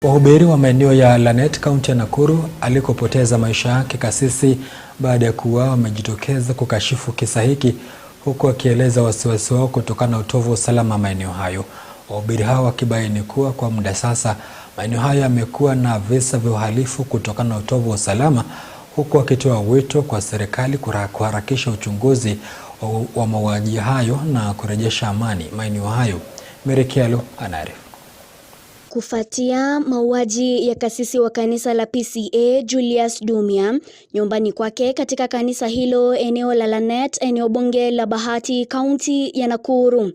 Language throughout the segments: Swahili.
Wahubiri wa maeneo ya Lanet, kaunti ya Nakuru, alikopoteza maisha yake kasisi baada ya kuuawa wamejitokeza kukashifu kisa hiki, huku akieleza wasiwasi wao kutokana na utovu wa usalama maeneo hayo. Wahubiri hao wakibaini kuwa kwa muda sasa maeneo hayo yamekuwa na visa vya uhalifu kutokana na utovu wa usalama, huku wakitoa wito kwa serikali kuharakisha uchunguzi wa mauaji hayo na kurejesha amani maeneo hayo. Mary Kyalo anaarifu. Kufuatia mauaji ya kasisi wa kanisa la PCEA Julius Dumia nyumbani kwake katika kanisa hilo eneo la Lanet, eneo bunge la Bahati, kaunti ya Nakuru,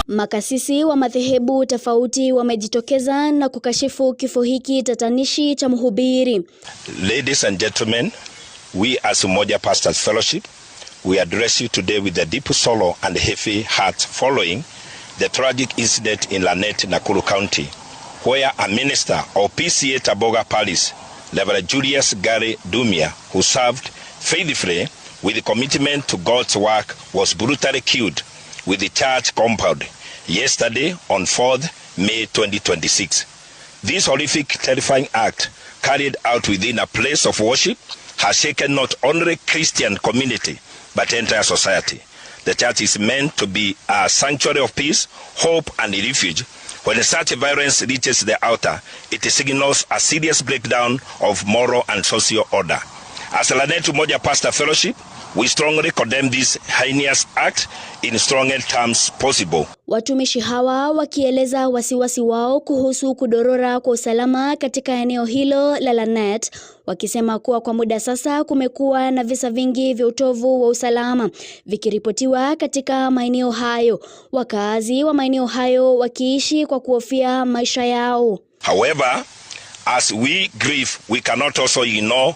makasisi wa madhehebu tofauti wamejitokeza na kukashifu kifo hiki tatanishi cha mhubiri. Ladies and gentlemen, we as Umoja Pastors Fellowship, we address you today with a deep sorrow and heavy heart following the tragic incident in Lanet, Nakuru County, where a minister of PCEA Taboga Parish, Reverend Julius Gary Dumia, who served faithfully with commitment to God's work, was brutally killed with the church compound yesterday on 4th May 2026. This horrific, terrifying act carried out within a place of worship has shaken not only Christian community but the entire society. The church is meant to be a sanctuary of peace, hope, and refuge. When such violence reaches the altar, it signals a serious breakdown of moral and social order. As a Lanet Umoja Pastor Fellowship, we strongly condemn this heinous act in strongest terms possible. Watumishi hawa wakieleza wasiwasi wao kuhusu kudorora kwa usalama katika eneo hilo la Lanet, wakisema kuwa kwa muda sasa kumekuwa na visa vingi vya utovu wa usalama vikiripotiwa katika maeneo hayo, wakazi wa maeneo hayo wakiishi kwa kuhofia maisha yao. However, as we grieve, we cannot also ignore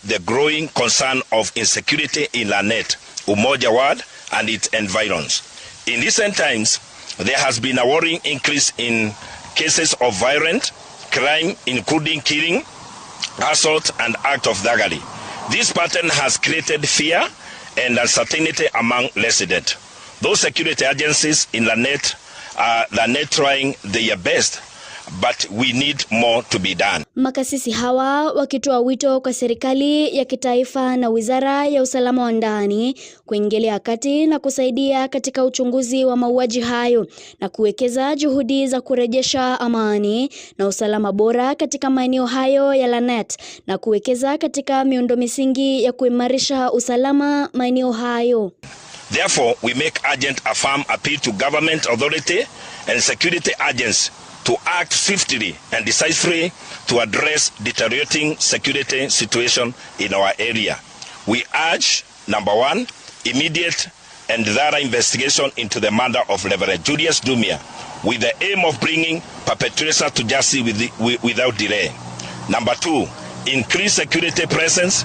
the growing concern of insecurity in Lanet, Umoja Ward, and its environs. In recent times, there has been a worrying increase in cases of violent crime, including killing, assault, and act of thuggery. This pattern has created fear and uncertainty among residents. Those security agencies in Lanet are trying their best, but we need more to be done. Makasisi hawa wakitoa wito kwa serikali ya kitaifa na wizara ya usalama wa ndani kuingilia kati na kusaidia katika uchunguzi wa mauaji hayo na kuwekeza juhudi za kurejesha amani na usalama bora katika maeneo hayo ya Lanet na kuwekeza katika miundo misingi ya kuimarisha usalama maeneo hayo. Therefore, we make urgent a firm appeal to government authority and security agents to act swiftly and decisively to address deteriorating security situation in our area. We urge, number one, immediate and thorough investigation into the murder of Reverend Julius Dumia with the aim of bringing perpetrators to justice without delay. Number two, increase security presence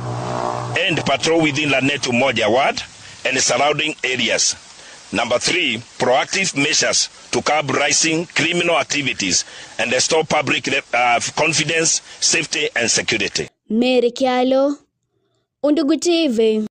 and patrol within Lanet Umoja Ward and surrounding areas. Number three, proactive measures to curb rising criminal activities and restore public confidence, safety, and security. Mary Kyalo, Undugu TV.